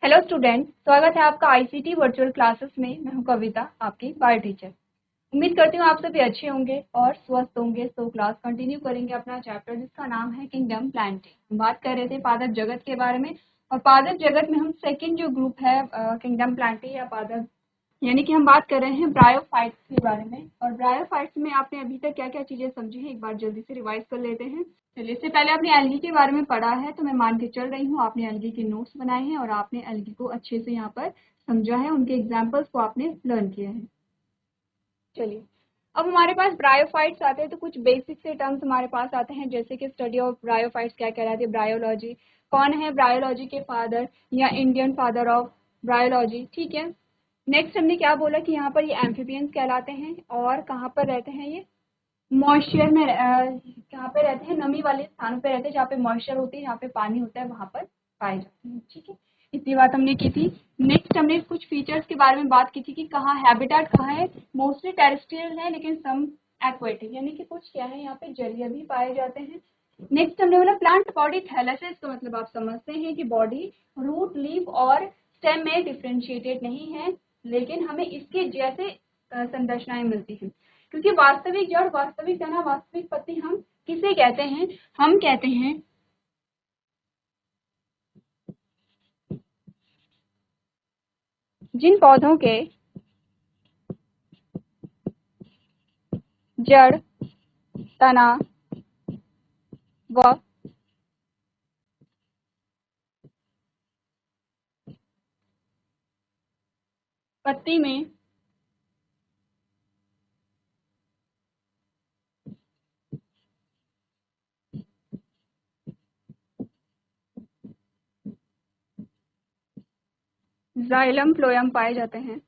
Hello student, स्वागत है आपका आईसीटी वर्चुअल क्लासेस में। मैं हूं कविता, आपकी बायो टीचर। उम्मीद करती हूँ आप सभी अच्छे होंगे और स्वस्थ होंगे। तो क्लास कंटिन्यू करेंगे अपना चैप्टर जिसका नाम है किंगडम प्लांटिंग। हम बात कर रहे थे पादप जगत के बारे में, और पादप जगत में हम सेकेंड जो ग्रुप है किंगडम प्लांटिंग या पादप, यानी कि हम बात कर रहे हैं ब्रायोफाइट्स के बारे में। और ब्रायोफाइट्स में आपने अभी तक क्या क्या चीजें समझी हैं, एक बार जल्दी से रिवाइज कर लेते हैं। चलिए, इससे पहले आपने एल्गी के बारे में पढ़ा है, तो मैं मान के चल रही हूँ आपने एल्गी के नोट्स बनाए हैं और आपने एल्गी को अच्छे से यहाँ पर समझा है, उनके एग्जाम्पल्स को आपने लर्न किया है। चलिए, अब हमारे पास ब्रायोफाइट्स आते हैं, तो कुछ बेसिक से टर्म्स हमारे पास आते हैं, जैसे कि स्टडी ऑफ ब्रायोफाइट्स क्या कहलाती है, ब्रायोलॉजी। कौन है ब्रायोलॉजी के फादर या इंडियन फादर ऑफ ब्रायोलॉजी, ठीक है। नेक्स्ट हमने क्या बोला कि यहाँ पर ये एम्फीबियंस कहलाते हैं, और कहाँ पर रहते हैं ये, मॉइस्चर में, कहाँ पे रहते हैं, नमी वाले स्थानों पे रहते हैं, जहाँ पे मॉइस्चर होती है, जहाँ पे पानी होता है, वहां पर पाए जाते हैं, ठीक है। इतनी बात हमने की थी। नेक्स्ट हमने कुछ फीचर्स के बारे में बात की थी कि कहाँ हैबिटेट कहाँ है, मोस्टली टेरेस्ट्रियल है लेकिन सम एक्वेटिक, यानी कि कुछ क्या है यहाँ पे जलीय भी पाए जाते हैं। नेक्स्ट हमने बोला प्लांट बॉडी थैलेसिस का मतलब आप समझते हैं कि बॉडी रूट, लीफ और स्टेम में डिफ्रेंशिएटेड नहीं है, लेकिन हमें इसके जैसे संरचनाएं मिलती हैं। क्योंकि वास्तविक जड़, वास्तविक तना, वास्तविक पत्ती हम किसे कहते हैं, हम कहते हैं जिन पौधों के जड़, तना व पत्ती में जाइलम फ्लोएम पाए जाते हैं।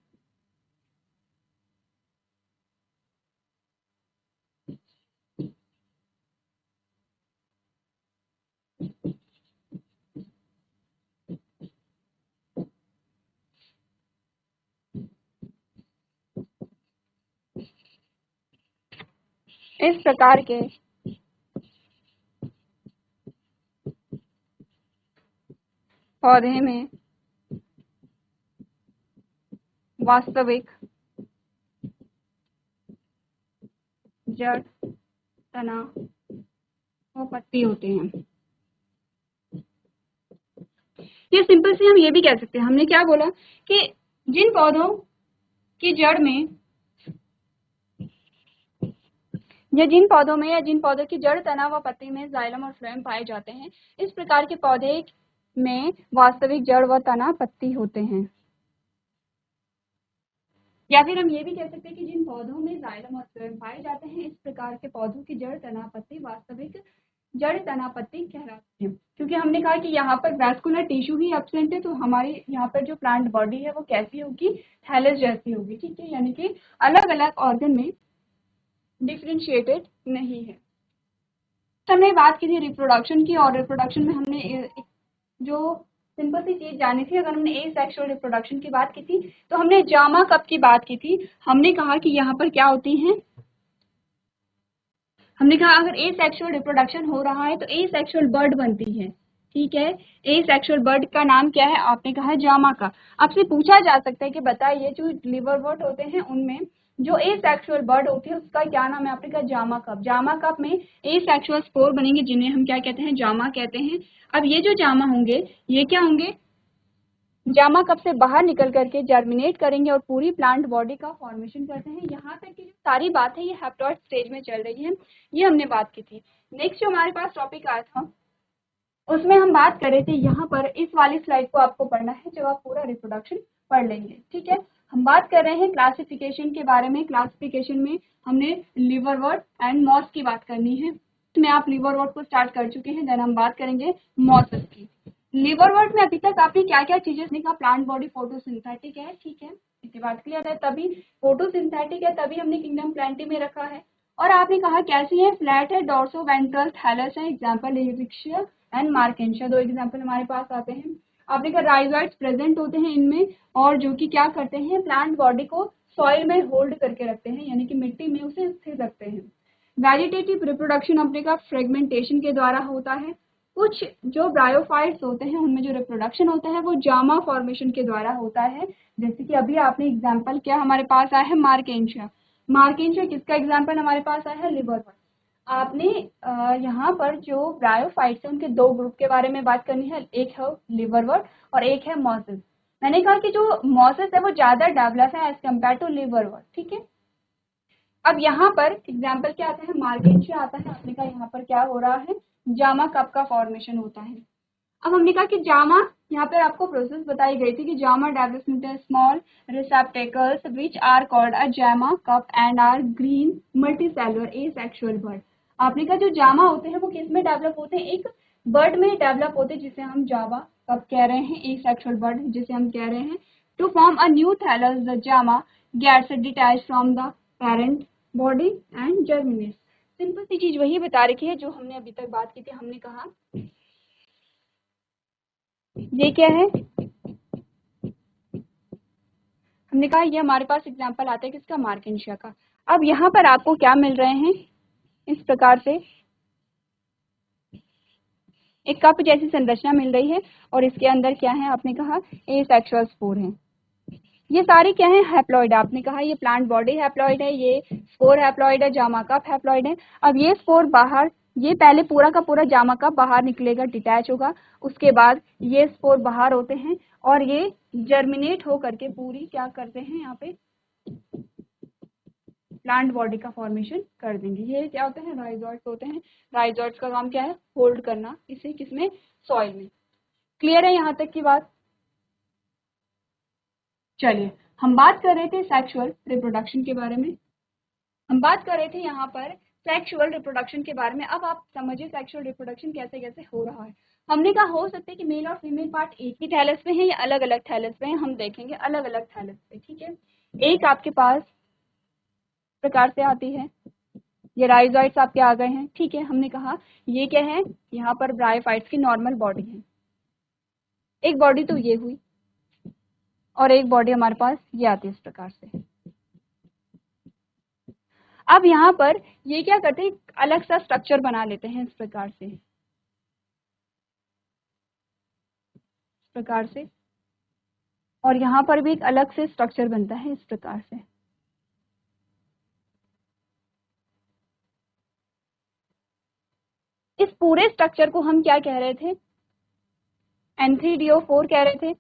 इस प्रकार के पौधे में वास्तविक जड़, तना और पत्ती होते हैं। ये सिंपल से हम ये भी कह सकते हैं, हमने क्या बोला कि जिन पौधों की जड़ में या जिन पौधों की जड़, तना व पत्ती में जाइलम और फ्लोएम पाए जाते हैं, इस प्रकार के पौधे में वास्तविक जड़ व तना पत्ती होते हैं। या फिर हम ये भी कह सकते हैं कि जिन पौधों में जाइलम और फ्लोएम पाए जाते हैं, इस प्रकार के पौधों की जड़, तना, पत्ती वास्तविक जड़, तना, पत्ती कहलाती है। क्योंकि हमने कहा कि यहाँ पर वैस्कुलर टिश्यू ही एब्सेंट है, तो हमारी यहाँ पर जो प्लांट बॉडी है वो कैसी होगी, थैलस जैसी होगी, ठीक है, यानी कि अलग अलग ऑर्गन में डिफ्रेंशिएटेड नहीं है। हमने बात की थी रिप्रोडक्शन की, और रिप्रोडक्शन में हमने जो सिंपल सी चीज जानी थी, अगर हमने ए सेक्सुअल रिप्रोडक्शन की बात की थी तो हमने जामा कप की बात की थी। हमने कहा कि यहाँ पर क्या होती है, हमने कहा अगर ए सेक्सुअल रिप्रोडक्शन हो रहा है तो ए सेक्सुअल बर्ड बनती है, ठीक है। ए सेक्सुअल बर्ड का नाम क्या है, आपने कहा जामा का। आपसे पूछा जा सकता है कि बताइए जो लिवरवर्ट होते हैं उनमें जो ए सेक्सुअल बर्ड होती है उसका क्या नाम है, आपने कहा जामा कप। जामा कप में ए सेक्सुअल स्पोर बनेंगे जिन्हें हम क्या कहते हैं, जामा कहते हैं। अब ये जो जामा होंगे ये क्या होंगे, जामा कप से बाहर निकल करके जर्मिनेट करेंगे और पूरी प्लांट बॉडी का फॉर्मेशन करते हैं। यहाँ तक की जो सारी बात है ये हैप्लॉइड स्टेज में चल रही है, ये हमने बात की थी। नेक्स्ट जो हमारे पास टॉपिक आया था उसमें हम बात कर रहे थे, यहाँ पर इस वाली स्लाइड को आपको पढ़ना है जब आप पूरा रिप्रोडक्शन पढ़ लेंगे, ठीक है। हम बात कर रहे हैं क्लासिफिकेशन के बारे में। क्लासिफिकेशन में हमने लिवरवर्ट एंड मॉस की बात करनी है। इसमें आप लिवरवर्ट को स्टार्ट कर चुके हैं, देन हम बात करेंगे मॉसेस की। लिवरवर्ट में अभी तक आपने क्या क्या चीजें देखा, प्लांट बॉडी फोटोसिंथेटिक है, ठीक है, इसकी बात क्लियर है, तभी फोटोसिंथेटिक है, तभी हमने किंगडम प्लांटी में रखा है। और आपने कहा कैसी है, फ्लैट है, डॉर्सो वेंट्रल थैलस है, एग्जाम्पल एरिक्शिया एंड मार्केंशिया, दो एग्जाम्पल हमारे पास आते हैं। आपने कहा राइजोइड्स प्रेजेंट होते हैं इनमें, और जो कि क्या करते हैं, प्लांट बॉडी को सॉइल में होल्ड करके रखते हैं, यानी कि मिट्टी में उसे स्थिर रखते हैं। वेजिटेटिव रिप्रोडक्शन अपने का फ्रेगमेंटेशन के द्वारा होता है, कुछ जो ब्रायोफाइट्स होते हैं उनमें जो रिप्रोडक्शन होता है वो जामा फॉर्मेशन के द्वारा होता है। जैसे कि अभी आपने एग्जाम्पल क्या हमारे पास आया है, मार्केंशिया। मार्केंशिया किसका एग्जाम्पल हमारे पास आया है, लिवरवर्ट। आपने यहाँ पर जो ब्रायोफाइट्स हैं उनके दो ग्रुप के बारे में बात करनी है, एक है लिवरवर्ट और एक है मॉसेस। मैंने कहा कि जो मॉसेस है वो ज्यादा डेवलप है एज कम्पेयर टू लिवरवर्ट, ठीक है। अब यहाँ पर एग्जाम्पल क्या आता है, मार्केंशिया आता है। आपने कहा यहाँ पर क्या हो रहा है, जामा कप का फॉर्मेशन होता है। अब हमने कहा कि जामा, यहाँ पर आपको प्रोसेस बताई गई थी कि gemma develops into small receptacles which are called a gemma cup and are green multicellular asexual bud. आपने कहा जो जामा होते हैं वो किस में डेवलप होते हैं, एक बर्ड में डेवलप होते हैं जिसे हम जामा कप कह रहे हैं, एसेक्सुअल बर्ड जिसे हम कह रहे हैं। To form a new thallus the gemma gets detached from the parent body and germinates. Simple सी चीज वही बता रखी है जो हमने अभी तक बात की थी। हमने कहा ये क्या है, हमने कहा ये हमारे पास एग्जाम्पल आता है किसका, मार्केंशिया का। अब यहाँ पर आपको क्या मिल रहे हैं, इस प्रकार से एक कप जैसी संरचना मिल रही है और इसके अंदर क्या है, आपने कहा एसेक्सुअल स्पोर है। ये सारे क्या है, हैप्लॉइड। आपने कहा ये प्लांट बॉडी हैप्लॉइड है, ये स्पोर हैप्लॉइड है, जामा कप हैप्लॉइड है। अब ये स्पोर बाहर, ये पहले पूरा का पूरा जामा कप बाहर निकलेगा, डिटैच होगा, उसके बाद ये स्पोर बाहर होते हैं और ये जर्मिनेट हो करके पूरी क्या करते हैं, यहाँ पे प्लांट बॉडी का फॉर्मेशन कर देंगे। ये क्या होते हैं, राइजोइड्स होते हैं। राइजोइड्स का काम क्या है, होल्ड करना इसे, किसमें, सॉइल में। क्लियर है यहाँ तक की बात। चलिए हम बात कर रहे थे सेक्सुअल रिप्रोडक्शन के बारे में। हम बात कर रहे थे यहाँ पर सेक्सुअल रिप्रोडक्शन के बारे में। अब आप समझिए सेक्सुअल रिप्रोडक्शन कैसे कैसे हो रहा है। हमने कहा हो सकता है कि मेल और फीमेल पार्ट एक ही थैलस में है या अलग अलग थैलस में है। हम देखेंगे अलग अलग थैलस पे, ठीक है। एक आपके पास प्रकार से आती है, ये राइजोइड्स आपके आ गए हैं, ठीक है। हमने कहा ये क्या है, यहाँ पर ब्रायोफाइट्स की नॉर्मल बॉडी है। एक बॉडी तो ये हुई और एक बॉडी हमारे पास ये आती है इस प्रकार से। अब यहाँ पर ये क्या करते हैं, अलग सा स्ट्रक्चर बना लेते हैं इस प्रकार से, इस प्रकार से, और यहाँ पर भी एक अलग से स्ट्रक्चर बनता है इस प्रकार से। इस पूरे स्ट्रक्चर को हम क्या कह रहे थे, N3DO4 कह रहे थे।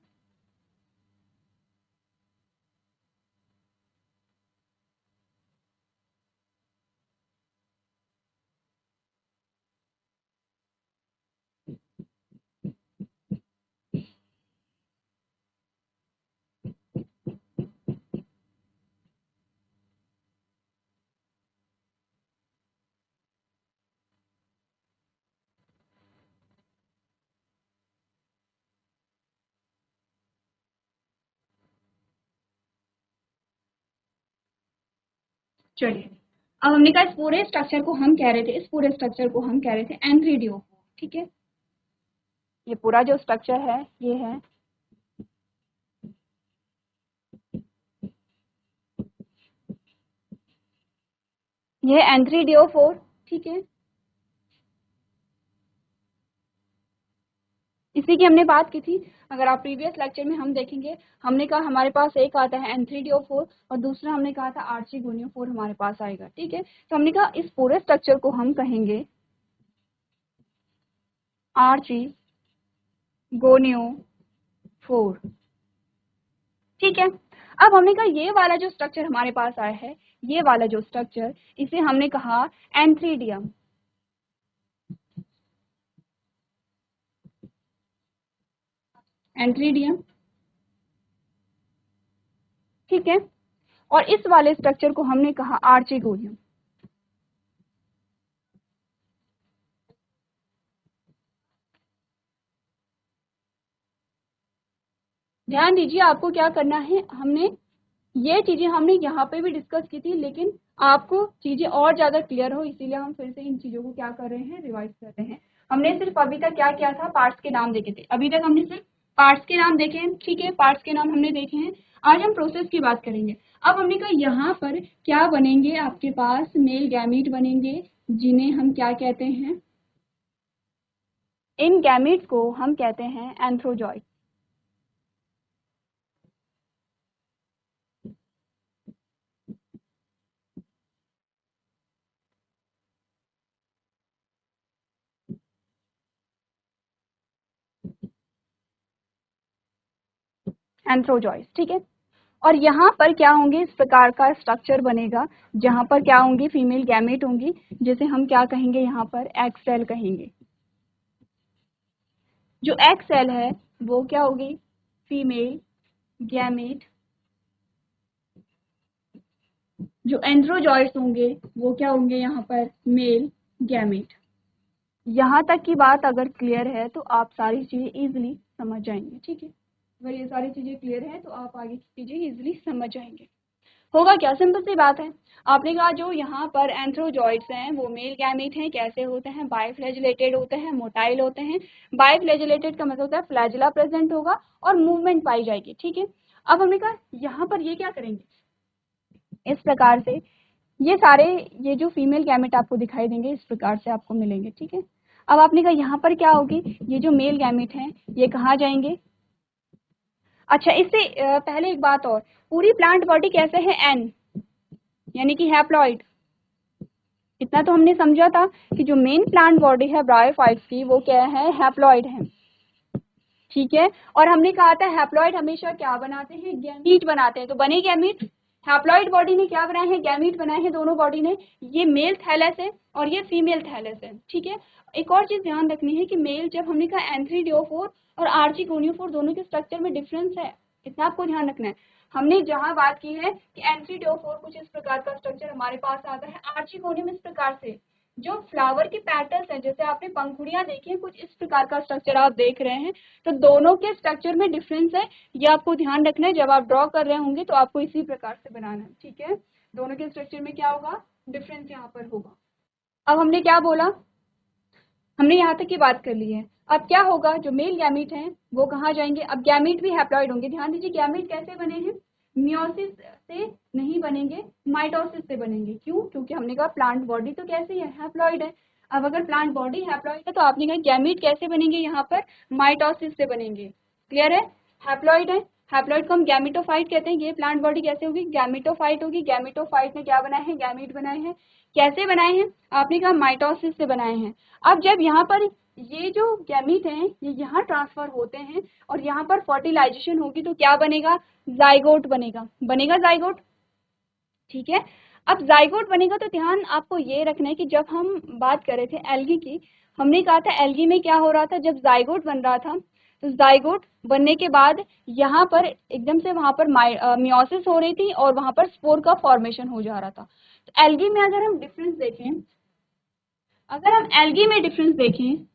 चलिए अब हमने कहा इस पूरे स्ट्रक्चर को हम कह रहे थे, इस पूरे स्ट्रक्चर को हम कह रहे थे N3DO4, ठीक है। ये पूरा जो स्ट्रक्चर है ये है ये N3DO4, ठीक है। इसी की हमने बात की थी। अगर आप प्रीवियस लेक्चर में हम देखेंगे, हमने कहा हमारे पास एक आता है N3DO4 और दूसरा हमने कहा था आर्चिगोनियो4 हमारे पास आएगा, ठीक है। तो हमने कहा इस पूरे स्ट्रक्चर को हम कहेंगे आर्चिगोनियो4, ठीक है। अब हमने कहा ये वाला जो स्ट्रक्चर हमारे पास आया है, ये वाला जो स्ट्रक्चर, इसे हमने कहा एंथ्रीडियम, एंथ्रीडियम, ठीक है। और इस वाले स्ट्रक्चर को हमने कहा आर्चिगोनियम। ध्यान दीजिए आपको क्या करना है, हमने ये चीजें हमने यहाँ पे भी डिस्कस की थी, लेकिन आपको चीजें और ज्यादा क्लियर हो इसीलिए हम फिर से इन चीजों को क्या कर रहे हैं, रिवाइज कर रहे हैं। हमने सिर्फ अभी तक क्या किया था, पार्ट्स के नाम देखे थे। अभी तक हमने सिर्फ पार्ट्स के नाम देखे हैं, ठीक है। पार्ट्स के नाम हमने देखे हैं। आज हम प्रोसेस की बात करेंगे। अब हमने कहा यहाँ पर क्या बनेंगे, आपके पास मेल गैमीट बनेंगे जिन्हें हम क्या कहते हैं, इन गैमीट्स को हम कहते हैं एंथ्रोजॉइड। एंथ्रोजॉइड, ठीक है। और यहाँ पर क्या होंगे, इस प्रकार का स्ट्रक्चर बनेगा जहाँ पर क्या होंगी, फीमेल गैमेट होंगी, जिसे हम क्या कहेंगे यहाँ पर एग सेल कहेंगे। जो एग सेल है वो क्या होगी, फीमेल गैमेट। जो एंड्रोजॉइड्स होंगे वो क्या होंगे यहाँ पर मेल गैमेट। यहाँ तक की बात अगर क्लियर है तो आप सारी चीजें इजीली समझ जाएंगे, ठीक है। अगर ये सारी चीजें क्लियर है तो आप आगे की चीजें इजीली समझ जाएंगे। होगा क्या, सिंपल सी बात है। आपने कहा जो यहाँ पर एंथ्रोजॉइड्स हैं वो मेल गैमेट हैं, कैसे होते हैं, बाइफ्लैजिलेटेड होते हैं, मोटाइल होते हैं। बाइफ्लैजिलेटेड का मतलब होता है फ्लैजिला प्रेजेंट होगा और मूवमेंट पाई जाएगी, ठीक है। अब हमने कहा यहाँ पर ये क्या करेंगे, इस प्रकार से ये सारे, ये जो फीमेल गैमेट आपको दिखाई देंगे इस प्रकार से आपको मिलेंगे, ठीक है। अब आपने कहा यहाँ पर क्या होगी, ये जो मेल गैमेट हैं ये कहाँ जाएंगे। अच्छा, इससे पहले एक बात और, पूरी प्लांट बॉडी कैसे है, एन यानी कि हैप्लॉइड। इतना तो हमने समझा था कि जो मेन प्लांट बॉडी है ब्रायोफाइट्स की वो क्या है, हैप्लॉइड है, ठीक है। और हमने कहा था हैप्लॉइड हमेशा क्या बनाते हैं, गैमीट बनाते हैं। तो बने गैमीट, हैप्लॉइड बॉडी ने क्या बनाए हैं, गैमीट बनाए हैं दोनों बॉडी ने। ये मेल थैलस है और ये फीमेल थैलस है, ठीक है। एक और चीज ध्यान रखनी है कि मेल, जब हमने कहा एंथ्रीडियोफोर और आर्चिगोनियोफोर दोनों के स्ट्रक्चर में डिफरेंस है, इतना आपको ध्यान रखना है। हमने जहां बात की है कि एंथ्रीडियोफोर कुछ इस प्रकार का स्ट्रक्चर हमारे पास आता है, आर्चिगोनियम इस प्रकार से। जो फ्लावर के पैटल्स हैं, जैसे आपने पंखुड़ियां देखी हैं, कुछ इस प्रकार का स्ट्रक्चर आप देख रहे हैं। तो दोनों के स्ट्रक्चर में डिफरेंस है, ये आपको ध्यान रखना है। जब आप ड्रॉ कर रहे होंगे तो आपको इसी प्रकार से बनाना है, ठीक है। दोनों के स्ट्रक्चर में क्या होगा, डिफरेंस यहाँ पर होगा। अब हमने क्या बोला, हमने यहाँ तक की बात कर ली है। अब क्या होगा, जो मेल गैमीट हैं वो कहाँ जाएंगे। अब गैमीट भी हैप्लॉइड होंगे, ध्यान दीजिए। गैमीट कैसे बने हैं, मियोसिस से नहीं बनेंगे, माइटोसिस से बनेंगे। क्यों, क्योंकि हमने कहा प्लांट बॉडी तो कैसी है, हैप्लॉइड है। अब अगर प्लांट बॉडी हैप्लॉइड है तो आपने कहा गैमीट कैसे बनेंगे, यहाँ पर माइटोसिस से बनेंगे। क्लियर है, हैप्लॉइड है, हैप्लॉइड को हम गैमिटोफाइट कहते हैं। ये प्लांट बॉडी कैसे होगी, गैमिटोफाइट होगी। गैमिटोफाइट ने क्या बनाए हैं, गैमीट बनाए हैं। कैसे बनाए हैं, आपने कहा माइटोसिस से बनाए हैं। अब जब यहाँ पर ये जो गैमीट हैं ये यहाँ ट्रांसफर होते हैं और यहाँ पर फर्टिलाइजेशन होगी तो क्या बनेगा, जाइगोट बनेगा, बनेगा जाइगोट, ठीक है। अब जाइगोट बनेगा तो ध्यान आपको ये रखना है कि जब हम बात कर रहे थे एल्गी की, हमने कहा था एल्गी में क्या हो रहा था, जब जाइगोट बन रहा था तो जाइगोट बनने के बाद यहाँ पर एकदम से वहां पर मियोसिस हो रही थी और वहां पर स्पोर का फॉर्मेशन हो जा रहा था। तो एल्गी में अगर हम डिफरेंस देखें, अगर हम एल्गी में डिफरेंस देखें,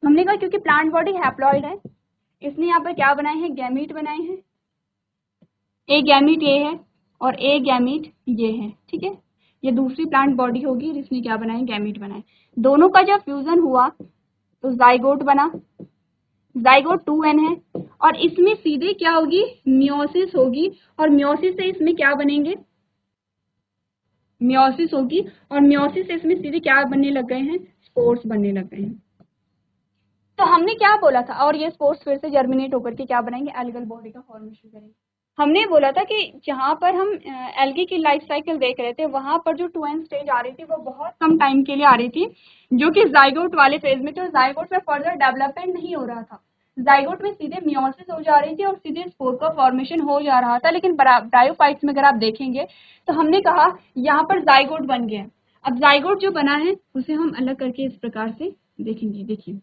हमने कहा क्योंकि प्लांट बॉडी हैप्लॉइड है इसने यहाँ पर क्या बनाए हैं, गैमीट बनाए हैं। एक गैमीट ये है और एक गैमीट ये है, ठीक है। ये दूसरी प्लांट बॉडी होगी जिसने क्या बनाए, गैमीट बनाए। दोनों का जब फ्यूजन हुआ तो जाइगोट बना, जाइगोट 2n है। और इसमें सीधे क्या होगी, मियोसिस होगी और मियोसिस से इसमें क्या बनेंगे, मियोसिस होगी और मियोसिस से इसमें सीधे क्या बनने लग गए हैं, स्पोर्स बनने लग गए हैं। तो हमने क्या बोला था, और ये स्पोर्स फिर से जर्मिनेट होकर के क्या बनाएंगे, एल्गल बॉडी का फॉर्मेशन करेंगे। हमने बोला था कि जहाँ पर हम एल्गी की लाइफ साइकिल देख रहे थे वहां पर जो 2n स्टेज आ रही थी वो बहुत कम टाइम के लिए आ रही थी, जो कि जाइगोट वाले फेज में थे। जाइगोट में फर्दर डेवलपमेंट नहीं हो रहा था, जाइगोट में सीधे मियोसिस हो जा रही थी और सीधे स्पोर का फॉर्मेशन हो जा रहा था। लेकिन ब्रायोफाइट्स में अगर आप देखेंगे तो हमने कहा यहाँ पर जाइगोट बन गया। अब जाइगोट जो बना है उसे हम अलग करके इस प्रकार से देखेंगे, देखिए,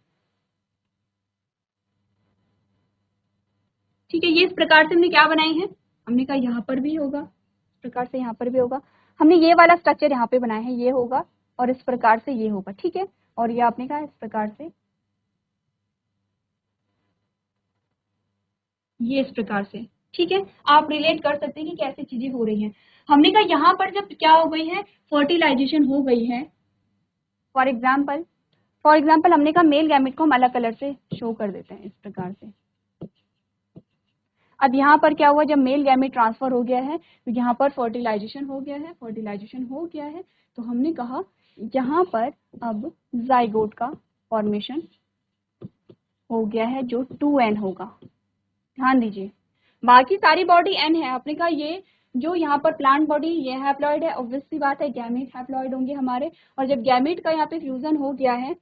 ठीक है। ये इस प्रकार से हमने क्या बनाई है, हमने कहा यहाँ पर भी होगा, इस प्रकार से यहाँ पर भी होगा। हमने ये वाला स्ट्रक्चर यहाँ पे बनाया है, ये होगा और इस प्रकार से ये होगा, ठीक है। और ये आपने कहा इस प्रकार से, ये इस प्रकार से, ठीक है। आप रिलेट कर सकते हैं कि कैसे चीजें हो रही हैं। हमने कहा यहाँ पर जब क्या हो गई है, फर्टिलाइजेशन हो गई है। फॉर एग्जाम्पल हमने कहा मेल गैमेट को हम अलग कलर से शो कर देते हैं इस प्रकार से। अब यहाँ पर क्या हुआ, जब मेल गैमेट ट्रांसफर हो गया है तो यहाँ पर फर्टिलाइजेशन हो गया है, फर्टिलाइजेशन हो गया है। तो हमने कहा यहाँ पर अब जाइगोट का फॉर्मेशन हो गया है जो 2n होगा। ध्यान दीजिए, बाकी सारी बॉडी n है। आपने कहा ये जो यहाँ पर प्लांट बॉडी ये हैप्लॉइड है, ऑब्वियस सी बात है गैमेट हैप्लॉइड होंगे हमारे। और जब गैमेट का यहाँ पे फ्यूजन हो गया है,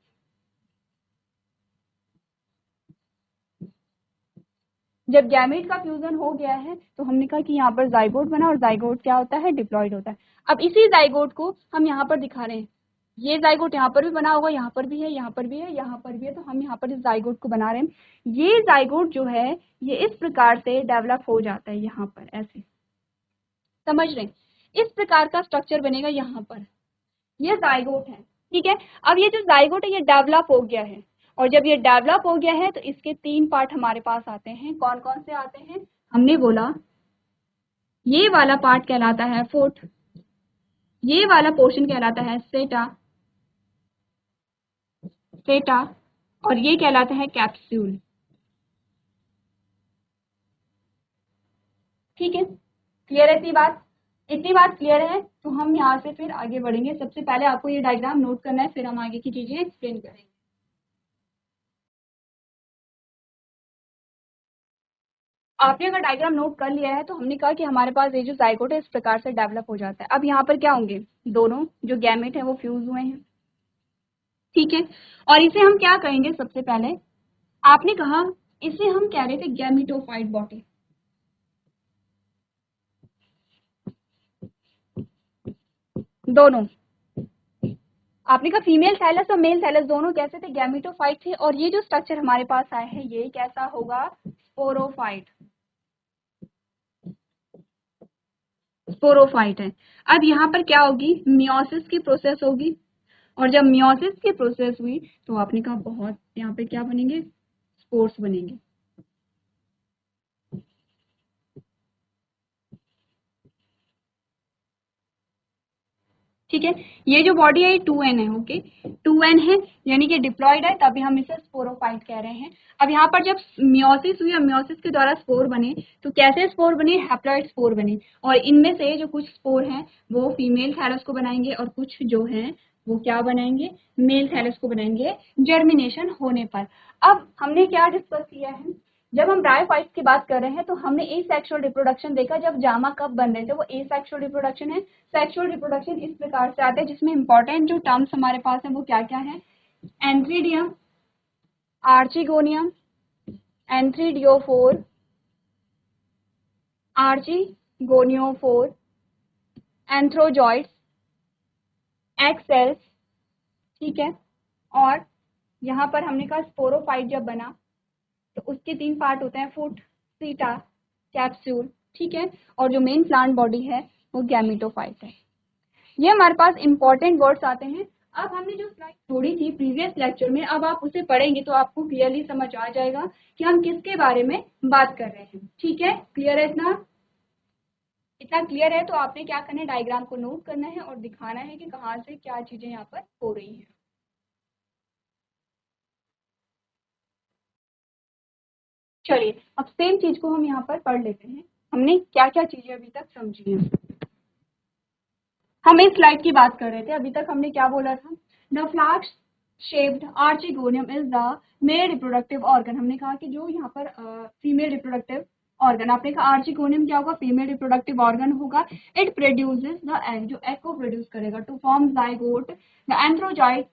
जब गैमेट का फ्यूजन हो गया है तो हमने कहा कि यहाँ पर जाइगोट बना, और जाइगोट क्या होता है, डिप्लॉइड होता है। अब इसी जाइगोट को हम यहाँ पर दिखा रहे हैं। ये जाइगोट यहाँ पर भी बना होगा, यहाँ पर भी है, यहाँ पर भी है, यहाँ पर भी है, तो हम यहाँ पर इस जाइगोट को बना रहे हैं। ये जाइगोट जो है ये इस प्रकार से डेवलप हो जाता है, यहाँ पर ऐसे, समझ रहे हैं? इस प्रकार का स्ट्रक्चर बनेगा यहाँ पर, ये जाइगोट है। ठीक है, अब ये जो जाइगोट है ये डेवलप हो गया है, और जब ये डेवलप हो गया है तो इसके 3 पार्ट हमारे पास आते हैं। कौन कौन से आते हैं? हमने बोला ये वाला पार्ट कहलाता है फोर्थ, ये वाला पोर्शन कहलाता है सेटा, सेटा, और ये कहलाता है कैप्सूल। ठीक है, क्लियर है इतनी बात? इतनी बात क्लियर है तो हम यहाँ से फिर आगे बढ़ेंगे। सबसे पहले आपको ये डायग्राम नोट करना है, फिर हम आगे की चीजें एक्सप्लेन करेंगे। आपने अगर डायग्राम नोट कर लिया है तो हमने कहा कि हमारे पास ये जो जाइगोट है इस प्रकार से डेवलप हो जाता है। अब यहाँ पर क्या होंगे, दोनों जो गैमेट है वो फ्यूज हुए हैं। ठीक है, और इसे हम क्या कहेंगे? सबसे पहले आपने कहा इसे हम कह रहे थे गैमेटोफाइट बॉडी। दोनों आपने कहा फीमेल थैलस और मेल थैलस दोनों कैसे थे? गैमेटोफाइट थे। और ये जो स्ट्रक्चर हमारे पास आया है ये कैसा होगा? स्पोरोफाइट, स्पोरोफाइट है। अब यहाँ पर क्या होगी? मियोसिस की प्रोसेस होगी, और जब मियोसिस की प्रोसेस हुई तो आपने कहा बहुत यहाँ पे क्या बनेंगे? स्पोर्स बनेंगे। ठीक है, ये जो बॉडी है ये 2n है। ओके, 2n है यानी कि डिप्लॉयड है, तभी हम इसे स्पोरोफाइट कह रहे हैं। अब यहाँ पर जब मियोसिस हुई और मियोसिस के द्वारा स्पोर बने तो कैसे स्पोर बने? हैप्लॉइड स्पोर बने, और इनमें से जो कुछ स्पोर हैं वो फीमेल थैलस को बनाएंगे और कुछ जो हैं वो क्या बनाएंगे? मेल थैलस को बनाएंगे जर्मिनेशन होने पर। अब हमने क्या डिस्कस किया है? जब हम ब्रायोफाइट्स की बात कर रहे हैं तो हमने एसेक्सुअल रिप्रोडक्शन देखा। जब जामा कब बन रहे थे वो एसेक्सुअल रिप्रोडक्शन है। सेक्सुअल रिप्रोडक्शन इस प्रकार से आता है जिसमें इंपॉर्टेंट जो टर्म्स हमारे पास है वो क्या क्या है? Antheridium, archegonium, antheridiophore, archegoniophore, antherozoids, egg cells. ठीक है, और यहाँ पर हमने कहा स्पोरोफाइट जब बना तो उसके 3 पार्ट होते हैं, फुट, सीटा, कैप्सूल। ठीक है, और जो मेन प्लांट बॉडी है वो गैमेटोफाइट है। ये हमारे पास इंपॉर्टेंट वर्ड्स आते हैं। अब हमने जो स्लाइड छोड़ी थी प्रीवियस लेक्चर में, अब आप उसे पढ़ेंगे तो आपको क्लियरली समझ आ जाएगा कि हम किसके बारे में बात कर रहे हैं। ठीक है, क्लियर है? इतना क्लियर है तो आपने क्या करना है? डायग्राम को नोट करना है और दिखाना है कि कहाँ से क्या चीजें यहाँ पर हो रही हैं। चलिए अब सेम चीज को हम यहाँ पर पढ़ लेते हैं। हमने क्या क्या चीजें अभी तक समझी हैं। हम इस स्लाइड की बात कर रहे थे, अभी तक हमने क्या बोला था? The flask shaped archegonium is the male reproductive organ. हमने कहा कि जो यहाँ पर फीमेल रिप्रोडक्टिव ऑर्गन, आपने कहा आर्चिगोनियम क्या होगा? फीमेल रिप्रोडक्टिव ऑर्गन होगा। इट प्रोड्यूसेस द एग, जो एग को प्रोड्यूस करेगा, to form zygote the antherozoid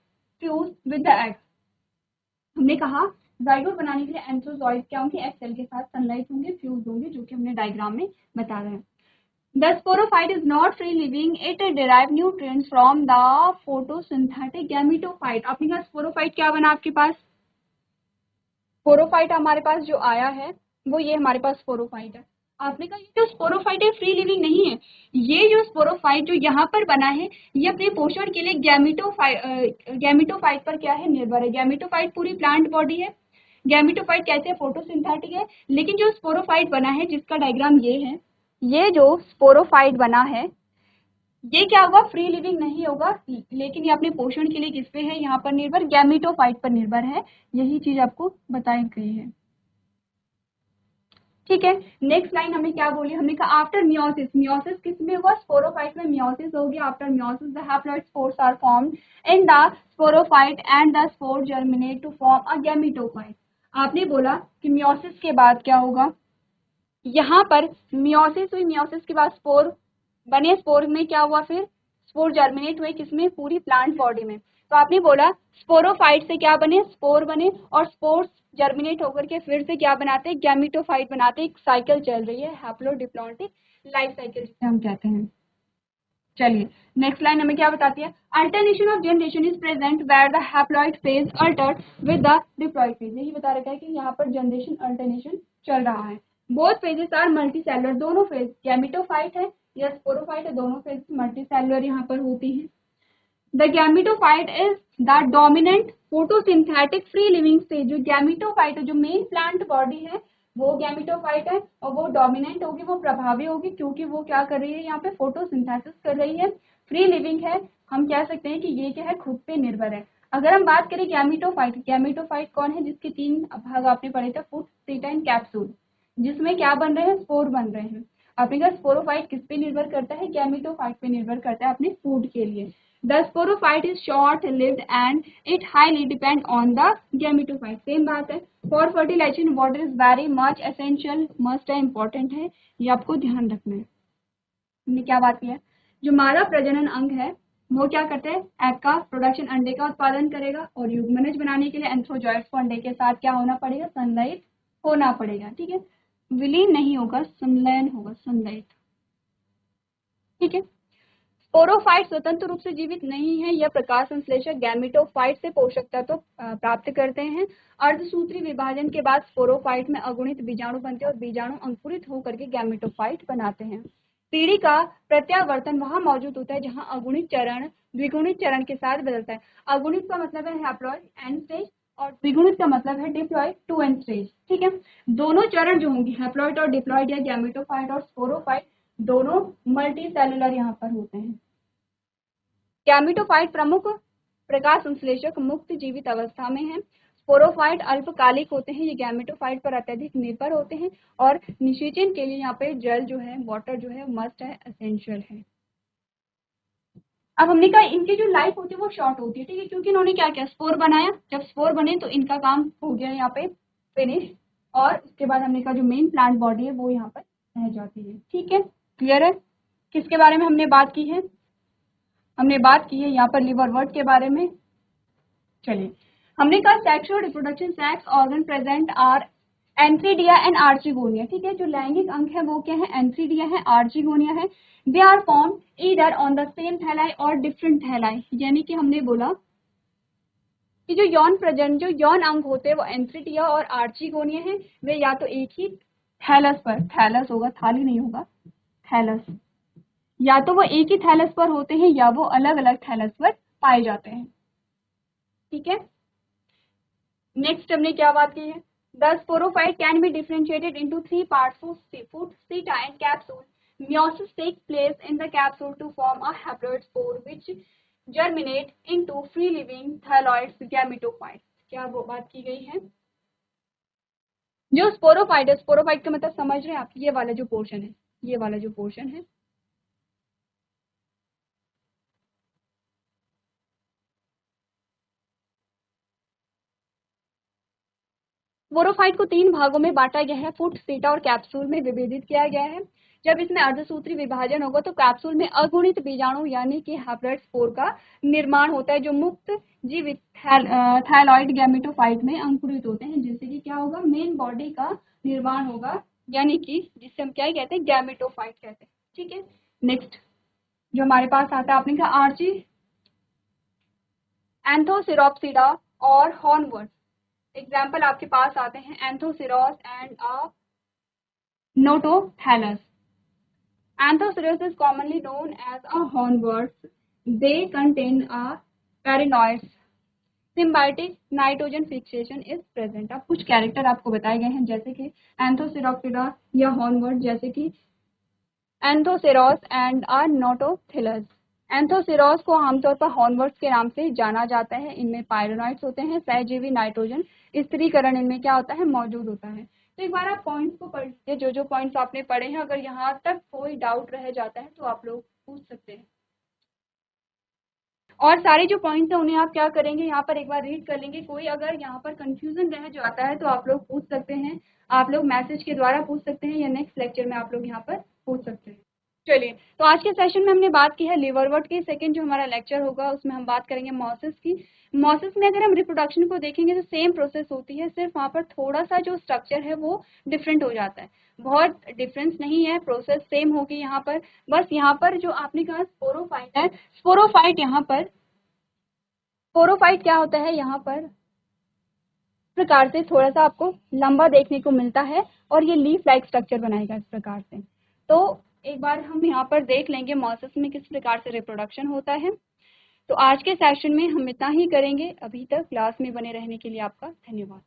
fuse with the egg. हमने कहा जाइगोट बनाने के लिए एंथ्रोजॉइड क्या होंगे? एग सेल के साथ सनलाइट होंगे, फ्यूज होंगे, जो कि हमने डायग्राम में बता रहे हैं। The sporophyte is not free living. It derive nutrients from the photosynthetic gametophyte. आपने कहा स्पोरोफाइट क्या बना आपके पास? स्पोरोफाइट हमारे पास जो आया है वो ये हमारे पास स्पोरोफाइट है। आपने कहा ये जो स्पोरोफाइट है फ्री लिविंग नहीं है। ये जो स्पोरोफाइट जो यहाँ पर बना है ये अपने पोषण के लिए गैमेटोफाइट पर क्या है? निर्भर है। गैमेटोफाइट पूरी प्लांट बॉडी है। गैमेटोफाइट कैसे है? फोटोसिंथेटिक है। लेकिन जो स्पोरोफाइट बना है जिसका डायग्राम ये है, ये जो स्पोरोफाइट बना है ये क्या होगा? फ्री लिविंग नहीं होगा, लेकिन ये अपने पोषण के लिए किस पे है यहाँ पर निर्भर? गैमेटोफाइट पर निर्भर है। यही चीज आपको बताई गई है। ठीक है। नेक्स्ट लाइन हमें क्या बोली, हमने कहा आफ्टर मियोसिस, मियोसिस किस में हुआ, स्पोरोफाइट में मियोसिस हो गया। After meiosis the haploid spores are formed in the sporophyte and the spore germinate to form a gametophyte. आपने बोला कि मियोसिस के बाद क्या होगा, यहाँ पर मियोसिस हुई, मियोसिस के बाद स्पोर बने, स्पोर में क्या हुआ, फिर स्पोर जर्मिनेट हुए किसमें, पूरी प्लांट बॉडी में। तो आपने बोला स्पोरोफाइट से क्या बने, स्पोर बने, और स्पोर्स जर्मिनेट होकर के फिर से क्या बनाते हैं, गैमेटोफाइट बनाते हैं। एक साइकिल चल रही है, हैप्लोडिप्लॉन्टिक लाइफ साइकिल जिसे हम कहते हैं। चलिए नेक्स्ट लाइन हमें क्या बताती है, alternation of generation is present where the haploid phase altered with the diploid phase. यही बता रखा है कि यहाँ पर जनरेशन अल्टरनेशन चल रहा है। बोथ फेजेस आर मल्टीसेलुलर, दोनों फेज गैमेटोफाइट है या स्पोरोफाइट है, दोनों फेज मल्टीसेलुलर यहाँ पर होती है। The gametophyte is the dominant photosynthetic free living stage. जो गैमेटोफाइट है, जो मेन प्लांट बॉडी है वो गैमेटोफाइट है, और वो डोमिनेंट होगी, वो प्रभावी होगी, क्योंकि वो क्या कर रही है, यहाँ पे फोटोसिंथेसिस कर रही है, फ्री लिविंग है। हम कह सकते हैं कि ये क्या है, खुद पे निर्भर है। अगर हम बात करें गैमेटोफाइट, गैमेटोफाइट कौन है, जिसके 3 भाग आपने पढ़े थे, फूट, सीटा एंड कैप्सूल, जिसमें क्या बन रहे हैं, स्पोर बन रहे हैं। आपने कहा स्पोरोफाइट किस पे निर्भर करता है, गैमेटोफाइट पे निर्भर करता है अपने फूड के लिए। The sporophyte is short-lived and it highly depend on the gametophyte. Same बात है। For fertilization, water is very much essential, must है, important है, ये आपको ध्यान रखना है। हमने क्या बात की है, जो मादा प्रजनन अंग है वो क्या करते हैं, एग का प्रोडक्शन, अंडे का उत्पादन करेगा, और युग्मनज बनाने के लिए एंथ्रोजॉइड्स को अंडे के साथ क्या होना पड़ेगा, संलयित होना पड़ेगा। ठीक है, विलीन नहीं होगा, संलयन होगा, संलयित। ठीक है। स्पोरोफाइट स्वतंत्र रूप से जीवित नहीं है, यह प्रकाश संश्लेषक गैमेटोफाइट से पोषक तत्व प्राप्त करते हैं। अर्धसूत्री विभाजन के बाद स्पोरोफाइट में अगुणित बीजाणु बनते हैं और बीजाणु अंकुरित होकर के गैमेटोफाइट बनाते हैं। पीढ़ी का प्रत्यावर्तन वहां मौजूद होता है जहां अगुणित चरण द्विगुणित चरण के साथ बदलता है। अगुणित का मतलब है हैप्लॉइड एन स्टेज, और द्विगुणित का मतलब है डिप्लॉइड 2n स्टेज। ठीक है, दोनों चरण जो होंगे, हैप्लॉइड और डिप्लॉइड या गैमेटोफाइट और स्पोरोफाइट, दोनों मल्टी सेलुलर यहाँ पर होते हैं। गैमेटोफाइट प्रमुख प्रकाश संश्लेषक मुक्त जीवित अवस्था में है। स्पोरोफाइट अल्पकालिक होते हैं, ये गैमेटोफाइट पर अत्यधिक निर्भर होते हैं, और निषेचन के लिए यहाँ पे जल जो है, वाटर जो है, मस्ट है, एसेंशियल है। अब हमने कहा इनकी जो लाइफ होती है वो शॉर्ट होती है। ठीक है, क्योंकि इन्होंने क्या किया, स्पोर बनाया, जब स्पोर बने तो इनका काम हो गया यहाँ पे फिनिश, और उसके बाद हमने कहा जो मेन प्लांट बॉडी है वो यहाँ पर रह जाती है। ठीक है, क्लियर है। किसके बारे में हमने बात की है, हमने बात की है यहाँ पर लिवरवर्ट के बारे में। चलिए, हमने कहा sexual reproduction, sex organ present are antheridia and archegonia. ठीक है, जो लैंगिक अंग है वो क्या है, एंथ्रीडिया है, आर्चिगोनिया है। They are form either on the same thalli or different थैलाई। यानी कि हमने बोला कि जो यौन प्रजनन, जो यौन अंग होते हैं वो एंथ्रीडिया और आर्चिगोनिया है, वे या तो एक ही थैलस पर, थैलस होगा, थाली नहीं होगा, थैलस, या तो वो एक ही थैलस पर होते हैं या वो अलग अलग थैलस पर पाए जाते हैं। ठीक है, नेक्स्ट हमने क्या बात की है, the sporophyte can be differentiated into 3 parts, foot, seta and capsule. Meiosis takes place in the capsule to form a haploid spore which germinate into free living thalloids gametophytes। क्या वो बात की गई है, जो स्पोरोफाइट है, स्पोरोफाइट का मतलब समझ रहे हैं आप, ये वाला जो पोर्शन है, ये वाला जो पोर्शन है, स्पोरोफाइट को 3 भागों में बांटा गया है, फुट, सीटा और कैप्सूल में विभेदित किया गया है। जब इसमें अर्धसूत्री विभाजन होगा तो कैप्सूल में अगुणित बीजाणु यानी कि हैप्लॉइड स्पोर का निर्माण होता है, जो मुक्त जीवित थैलॉइड गैमेटोफाइट में अंकुरित होते हैं, जिससे कि क्या होगा, मेन बॉडी का निर्माण होगा, यानी कि जिससे हम क्या कहते हैं, गैमेटोफाइट कहते हैं। ठीक है, नेक्स्ट जो हमारे पास आता है, आपने कहा आर्ची एंथोसिरोप्सिडा और हॉर्नवर्ड। एग्जाम्पल आपके पास आते हैं, anthoceros and a notothallus. Anthocyrus is commonly known as a hornworts. They contain a paranoids. Symbiotic nitrogen fixation is present। अब कुछ कैरेक्टर आपको बताए गए हैं, जैसे कि एंथोसिरोप्सिडा या हॉर्नवर्ड, जैसे कि एंथोसिरोस एंड अ नोटोथैलस। एंथोसिरोस को आमतौर पर हॉर्नवर्ड्स के नाम से जाना जाता है। इनमें पायरोनॉइड्स होते हैं, सहजीवी नाइट्रोजन स्थिरीकरण इनमें क्या होता है, मौजूद होता है। तो एक बार आप पॉइंट्स को पढ़ लीजिए, जो जो पॉइंट्स आपने पढ़े हैं। अगर यहाँ तक कोई डाउट रह जाता है तो आप लोग पूछ सकते हैं। और सारे जो पॉइंट्स हैं उन्हें आप क्या करेंगे, यहाँ पर एक बार रीड कर लेंगे। कोई अगर यहाँ पर कंफ्यूजन रह जाता है तो आप लोग पूछ सकते हैं, आप लोग मैसेज के द्वारा पूछ सकते हैं या नेक्स्ट लेक्चर में आप लोग यहाँ पर पूछ सकते हैं। चलिए, तो आज के सेशन में हमने बात की है लिवरवर्ट की। सेकंड जो हमारा लेक्चर होगा उसमें हम बात करेंगे मॉसेस की। मॉसेस में अगर हम रिप्रोडक्शन को देखेंगे तो सेम प्रोसेस होती है, सिर्फ वहाँ पर थोड़ा सा जो स्ट्रक्चर है वो डिफरेंट हो जाता है। बहुत डिफरेंस नहीं है, प्रोसेस सेम होगी यहाँ पर। बस यहाँ पर जो आपने कहा स्पोरोफाइट है, स्पोरोफाइट यहाँ पर, स्पोरोफाइट क्या होता है यहाँ पर, इस प्रकार से थोड़ा सा आपको लंबा देखने को मिलता है और ये लीफ लाइक स्ट्रक्चर बनाएगा इस प्रकार से। तो एक बार हम यहाँ पर देख लेंगे मॉसेस में किस प्रकार से रिप्रोडक्शन होता है। तो आज के सेशन में हम इतना ही करेंगे। अभी तक क्लास में बने रहने के लिए आपका धन्यवाद।